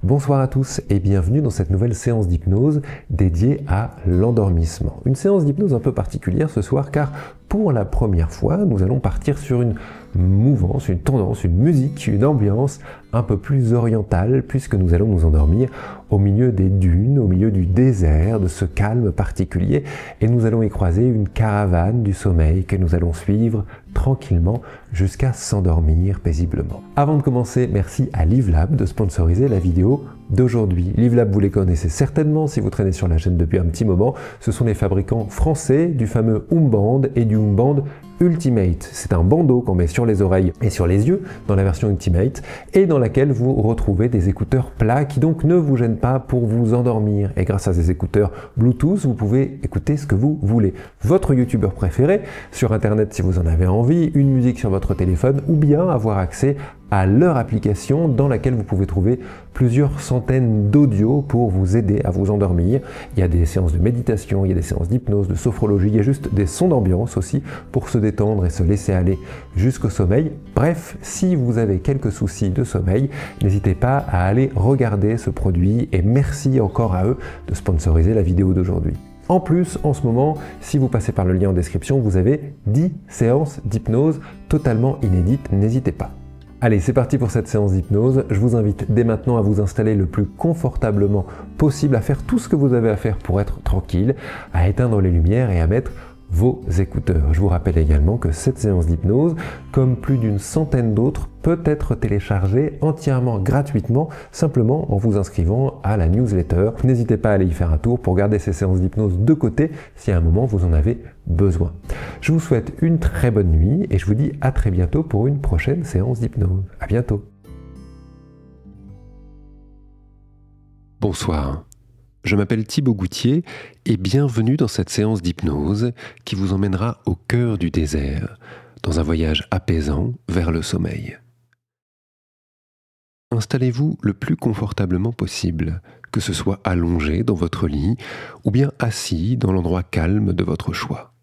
Bonsoir à tous et bienvenue dans cette nouvelle séance d'hypnose dédiée à l'endormissement. Une séance d'hypnose un peu particulière ce soir car pour la première fois, nous allons partir sur une mouvance, une tendance, une musique, une ambiance un peu plus orientale puisque nous allons nous endormir au milieu des dunes, au milieu du désert, de ce calme particulier et nous allons y croiser une caravane du sommeil que nous allons suivre tranquillement jusqu'à s'endormir paisiblement. Avant de commencer, merci à Livelab de sponsoriser la vidéo d'aujourd'hui. Livelab, vous les connaissez certainement si vous traînez sur la chaîne depuis un petit moment. Ce sont les fabricants français du fameux Oomband et du Oomband Ultimate. C'est un bandeau qu'on met sur les oreilles et sur les yeux dans la version Ultimate et dans laquelle vous retrouvez des écouteurs plats qui donc ne vous gênent pas pour vous endormir. Et grâce à ces écouteurs Bluetooth, vous pouvez écouter ce que vous voulez. Votre youtubeur préféré sur internet si vous en avez envie, une musique sur votre téléphone ou bien avoir accès à leur application dans laquelle vous pouvez trouver plusieurs centaines d'audios pour vous aider à vous endormir. Il y a des séances de méditation, il y a des séances d'hypnose, de sophrologie, il y a juste des sons d'ambiance aussi pour se détendre et se laisser aller jusqu'au sommeil. Bref, si vous avez quelques soucis de sommeil, n'hésitez pas à aller regarder ce produit et merci encore à eux de sponsoriser la vidéo d'aujourd'hui. En plus, en ce moment, si vous passez par le lien en description, vous avez 10 séances d'hypnose totalement inédites, n'hésitez pas. Allez, c'est parti pour cette séance d'hypnose. Je vous invite dès maintenant à vous installer le plus confortablement possible, à faire tout ce que vous avez à faire pour être tranquille, à éteindre les lumières et à mettre vos écouteurs. Je vous rappelle également que cette séance d'hypnose, comme plus d'une centaine d'autres, peut être téléchargée entièrement gratuitement, simplement en vous inscrivant à la newsletter. N'hésitez pas à aller y faire un tour pour garder ces séances d'hypnose de côté si à un moment vous en avez besoin. Je vous souhaite une très bonne nuit et je vous dis à très bientôt pour une prochaine séance d'hypnose. À bientôt. Bonsoir. Je m'appelle Thibaut Goutier et bienvenue dans cette séance d'hypnose qui vous emmènera au cœur du désert, dans un voyage apaisant vers le sommeil. Installez-vous le plus confortablement possible, que ce soit allongé dans votre lit ou bien assis dans l'endroit calme de votre choix.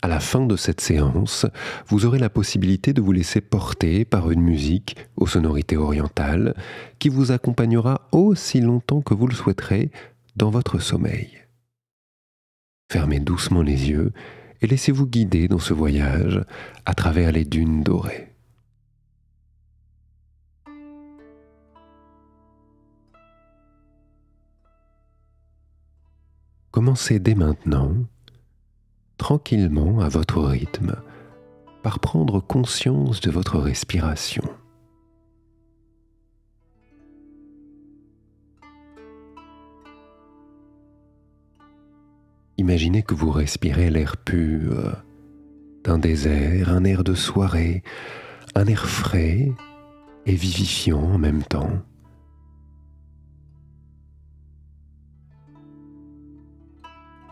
À la fin de cette séance, vous aurez la possibilité de vous laisser porter par une musique aux sonorités orientales qui vous accompagnera aussi longtemps que vous le souhaiterez dans votre sommeil. Fermez doucement les yeux et laissez-vous guider dans ce voyage à travers les dunes dorées. Commencez dès maintenant tranquillement à votre rythme, par prendre conscience de votre respiration. Imaginez que vous respirez l'air pur d'un désert, un air de soirée, un air frais et vivifiant en même temps.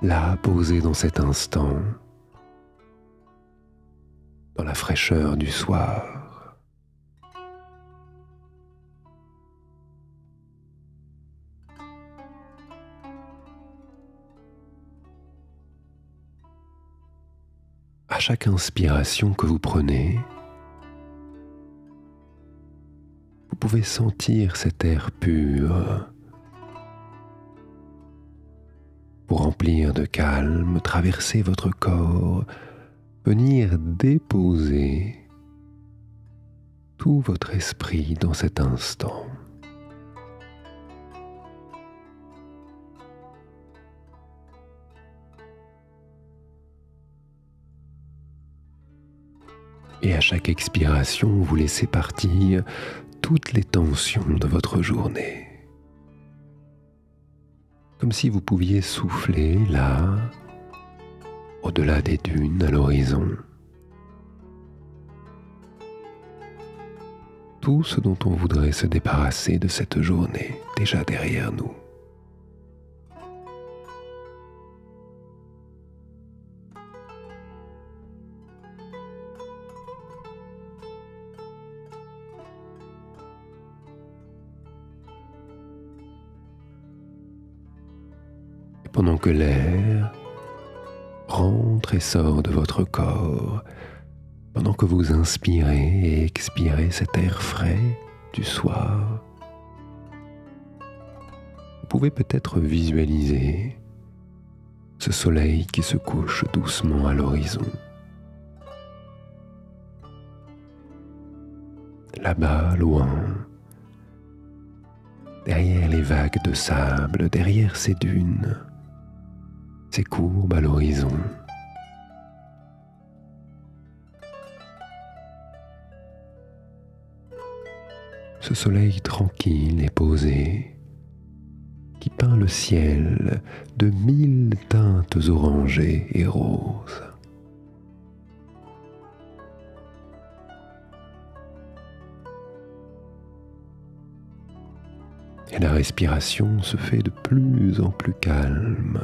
Là, posé dans cet instant, dans la fraîcheur du soir. À chaque inspiration que vous prenez, vous pouvez sentir cet air pur pour remplir de calme, traverser votre corps, venir déposer tout votre esprit dans cet instant. Et à chaque expiration, vous laissez partir toutes les tensions de votre journée. Comme si vous pouviez souffler là, au-delà des dunes, à l'horizon. Tout ce dont on voudrait se débarrasser de cette journée, déjà derrière nous. Pendant que l'air rentre et sort de votre corps, pendant que vous inspirez et expirez cet air frais du soir. Vous pouvez peut-être visualiser ce soleil qui se couche doucement à l'horizon. Là-bas, loin, derrière les vagues de sable, derrière ces dunes, ces courbes à l'horizon. Ce soleil tranquille et posé qui peint le ciel de 1000 teintes orangées et roses. Et la respiration se fait de plus en plus calme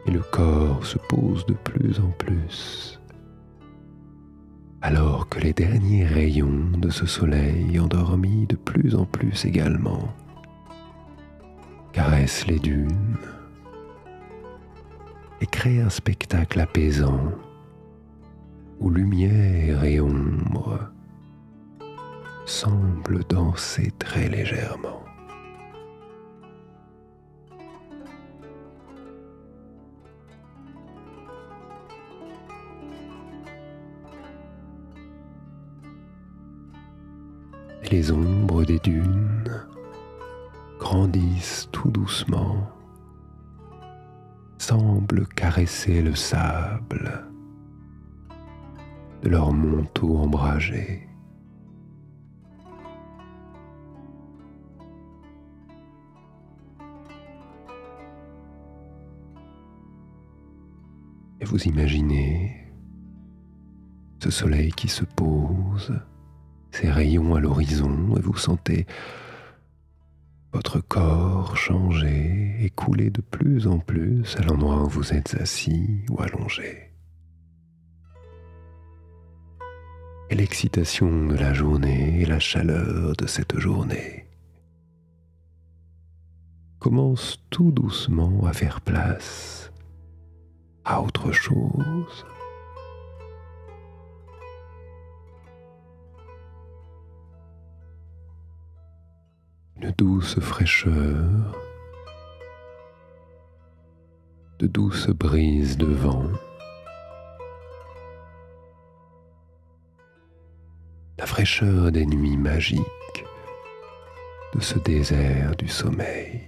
et le corps se pose de plus en plus, alors que les derniers rayons de ce soleil endormi de plus en plus également caressent les dunes et créent un spectacle apaisant où lumière et ombre semblent danser très légèrement. Les ombres des dunes grandissent tout doucement, semblent caresser le sable de leur manteau ombragé. Et vous imaginez ce soleil qui se pose, ces rayons à l'horizon, et vous sentez votre corps changer et couler de plus en plus à l'endroit où vous êtes assis ou allongé. Et l'excitation de la journée et la chaleur de cette journée commencent tout doucement à faire place à autre chose. Une douce fraîcheur, de douces brises de vent, la fraîcheur des nuits magiques de ce désert du sommeil.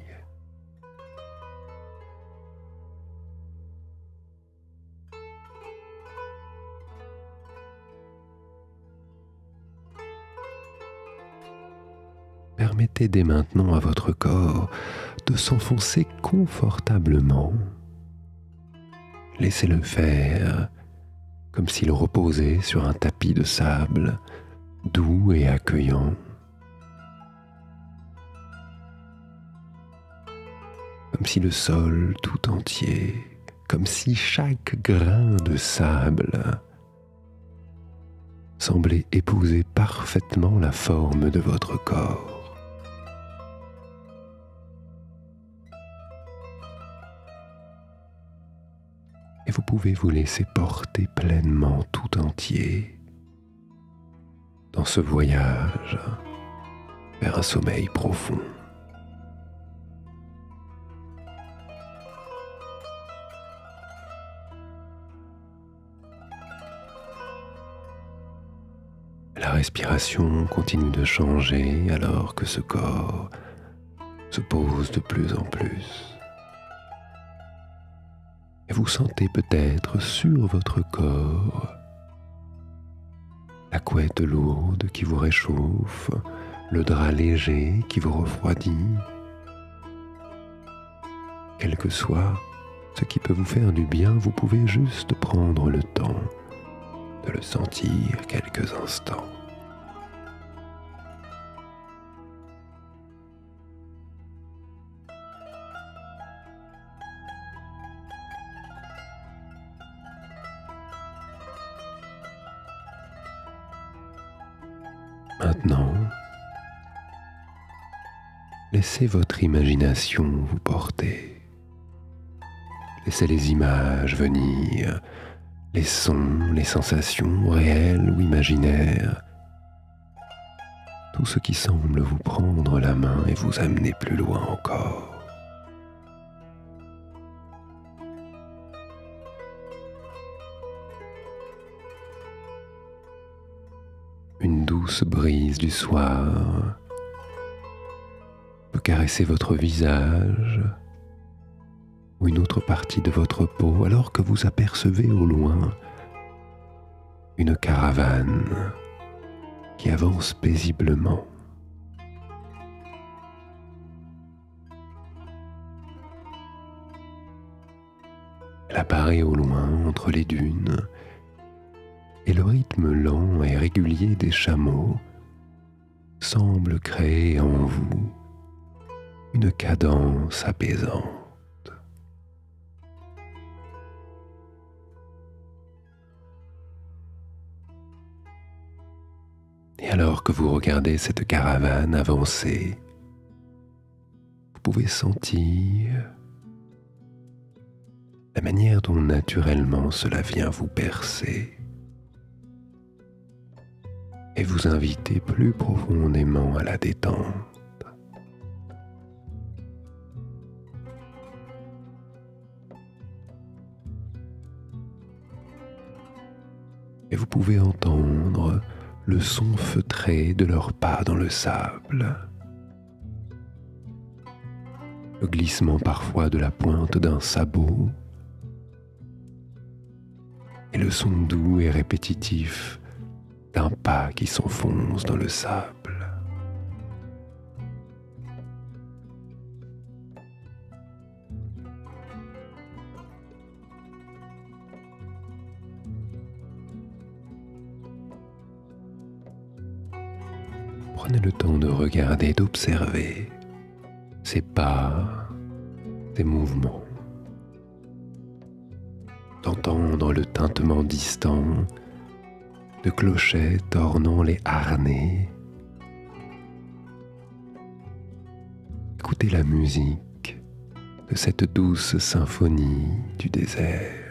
Permettez dès maintenant à votre corps de s'enfoncer confortablement. Laissez-le faire comme s'il reposait sur un tapis de sable doux et accueillant. Comme si le sol tout entier, comme si chaque grain de sable semblait épouser parfaitement la forme de votre corps. Et vous pouvez vous laisser porter pleinement tout entier dans ce voyage vers un sommeil profond. La respiration continue de changer alors que ce corps se pose de plus en plus. Et vous sentez peut-être sur votre corps la couette lourde qui vous réchauffe, le drap léger qui vous refroidit. Quel que soit ce qui peut vous faire du bien, vous pouvez juste prendre le temps de le sentir quelques instants. Maintenant, laissez votre imagination vous porter. Laissez les images venir, les sons, les sensations réelles ou imaginaires. tout ce qui semble vous prendre la main et vous amener plus loin encore. Une douce brise du soir peut caresser votre visage ou une autre partie de votre peau alors que vous apercevez au loin une caravane qui avance paisiblement. Elle apparaît au loin entre les dunes et le rythme lent et régulier des chameaux semble créer en vous une cadence apaisante. Et alors que vous regardez cette caravane avancer, vous pouvez sentir la manière dont naturellement cela vient vous bercer et vous inviter plus profondément à la détente. Et vous pouvez entendre le son feutré de leurs pas dans le sable, le glissement parfois de la pointe d'un sabot et le son doux et répétitif d'un pas qui s'enfonce dans le sable. Prenez le temps de regarder, d'observer ces pas, ces mouvements, d'entendre le tintement distant de clochettes ornant les harnais. Écoutez la musique de cette douce symphonie du désert.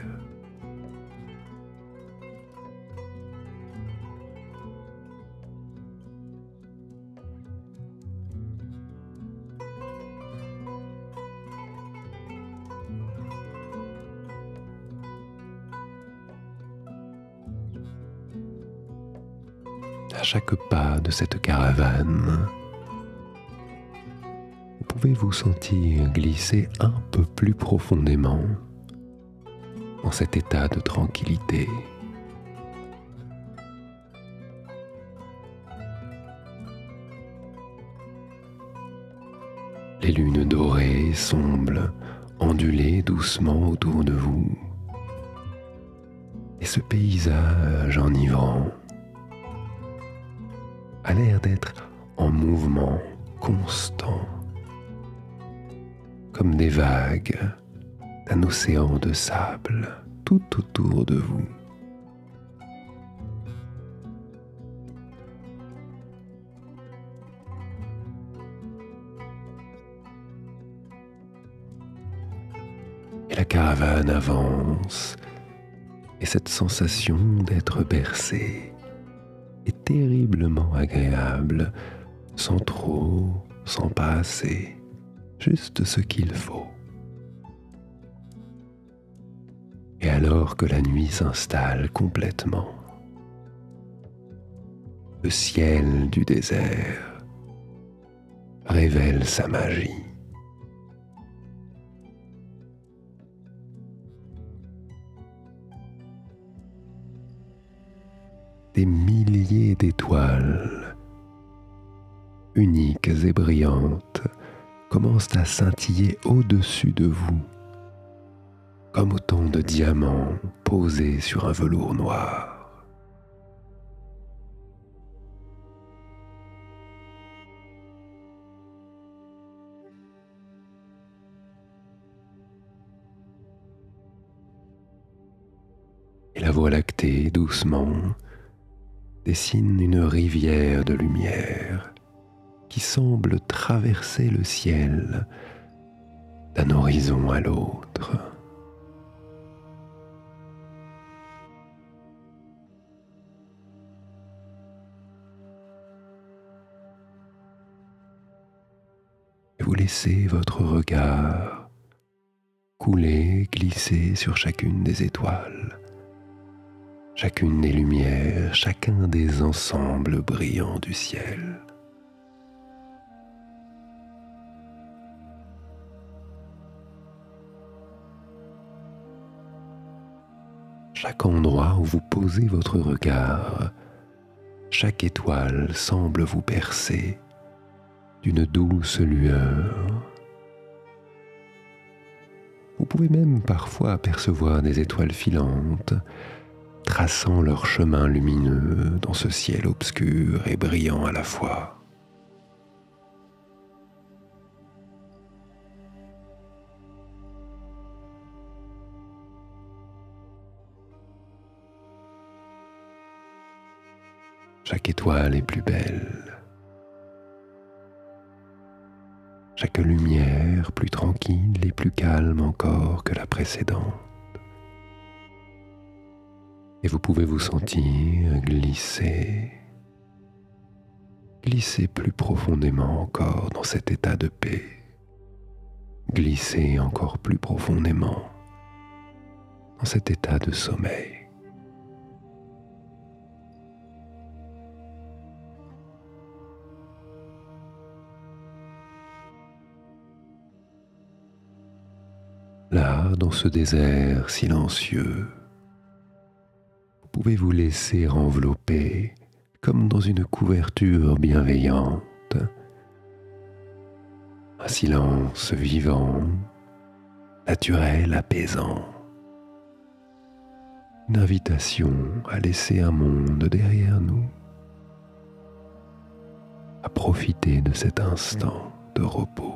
À chaque pas de cette caravane, vous pouvez vous sentir glisser un peu plus profondément dans cet état de tranquillité. Les lunes dorées semblent onduler doucement autour de vous, et ce paysage enivrant a l'air d'être en mouvement constant, comme des vagues d'un océan de sable tout autour de vous. Et la caravane avance, et cette sensation d'être bercé est terriblement agréable, sans trop, sans pas assez, juste ce qu'il faut. Et alors que la nuit s'installe complètement, le ciel du désert révèle sa magie. Des milliers d'étoiles, uniques et brillantes, commencent à scintiller au-dessus de vous, comme autant de diamants posés sur un velours noir. Et la Voie lactée, doucement, dessine une rivière de lumière qui semble traverser le ciel d'un horizon à l'autre. vous laissez votre regard couler, glisser sur chacune des étoiles, chacune des lumières, chacun des ensembles brillants du ciel. Chaque endroit où vous posez votre regard, chaque étoile semble vous bercer d'une douce lueur. Vous pouvez même parfois apercevoir des étoiles filantes, traçant leur chemin lumineux dans ce ciel obscur et brillant à la fois. Chaque étoile est plus belle, chaque lumière plus tranquille et plus calme encore que la précédente. Et vous pouvez vous sentir glisser, glisser plus profondément encore dans cet état de paix, glisser encore plus profondément dans cet état de sommeil. Là, dans ce désert silencieux, vous pouvez vous laisser envelopper comme dans une couverture bienveillante. Un silence vivant, naturel, apaisant. Une invitation à laisser un monde derrière nous, à profiter de cet instant de repos.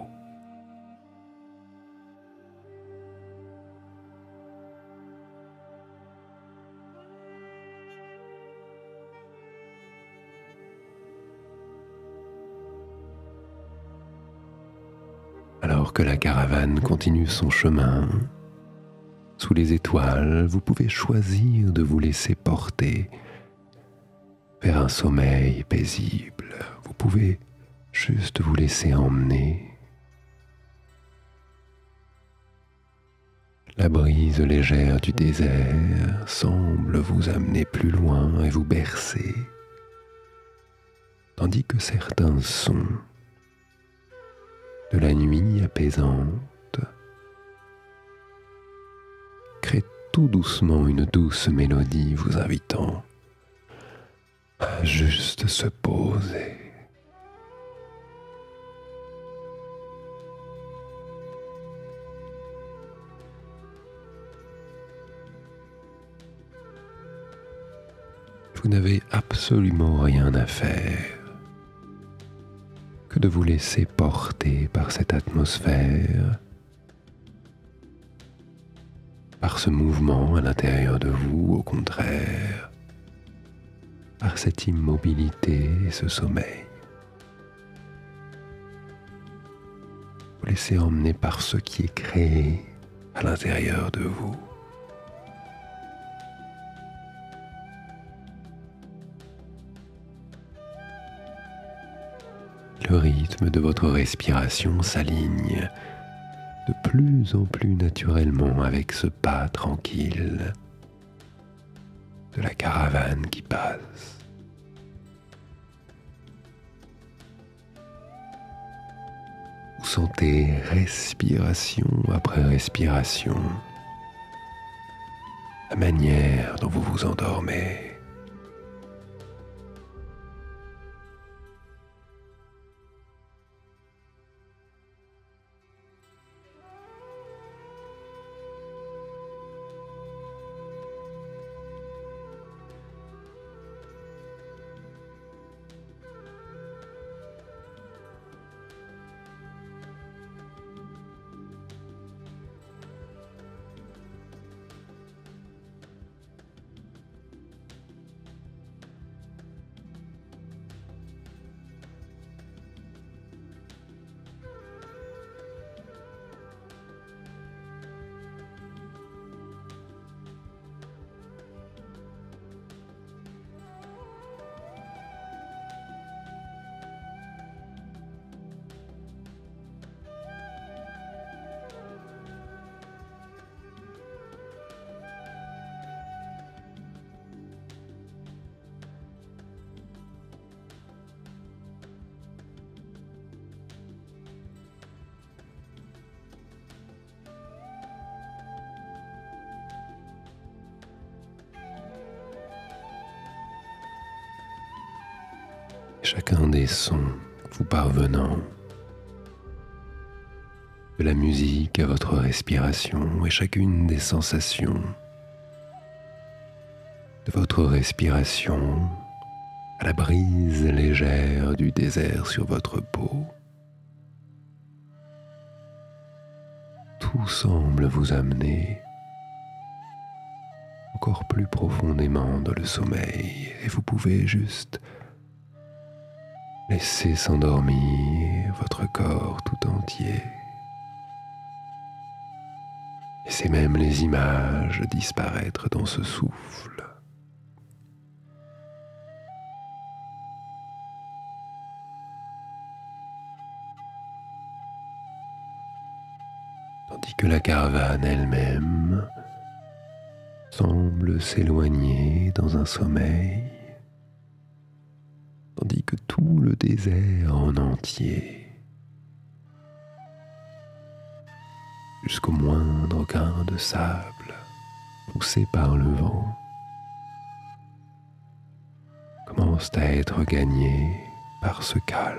Alors que la caravane continue son chemin, sous les étoiles, vous pouvez choisir de vous laisser porter vers un sommeil paisible. Vous pouvez juste vous laisser emmener. La brise légère du désert semble vous amener plus loin et vous bercer, tandis que certains sons de la nuit apaisante créent tout doucement une douce mélodie vous invitant à juste se poser. Vous n'avez absolument rien à faire que de vous laisser porter par cette atmosphère, par ce mouvement à l'intérieur de vous, au contraire, par cette immobilité et ce sommeil. Vous laissez emmener par ce qui est créé à l'intérieur de vous. Le rythme de votre respiration s'aligne de plus en plus naturellement avec ce pas tranquille de la caravane qui passe. Vous sentez respiration après respiration la manière dont vous vous endormez. chacun des sons vous parvenant, de la musique à votre respiration et chacune des sensations de votre respiration à la brise légère du désert sur votre peau. Tout semble vous amener encore plus profondément dans le sommeil et vous pouvez juste laisser s'endormir votre corps tout entier. Laissez même les images disparaître dans ce souffle. Tandis que la caravane elle-même semble s'éloigner dans un sommeil, tandis que tout le désert en entier, jusqu'au moindre grain de sable poussé par le vent, commence à être gagné par ce calme.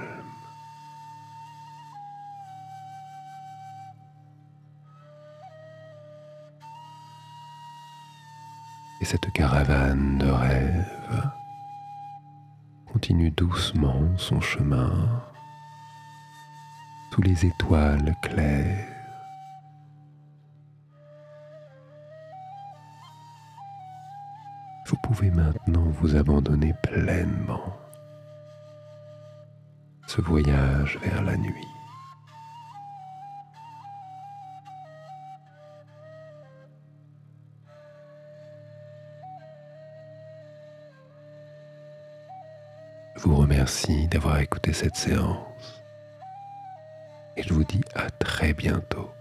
Et cette caravane de rêve continue doucement son chemin sous les étoiles claires. Vous pouvez maintenant vous abandonner pleinement à ce voyage vers la nuit. Je vous remercie d'avoir écouté cette séance et je vous dis à très bientôt.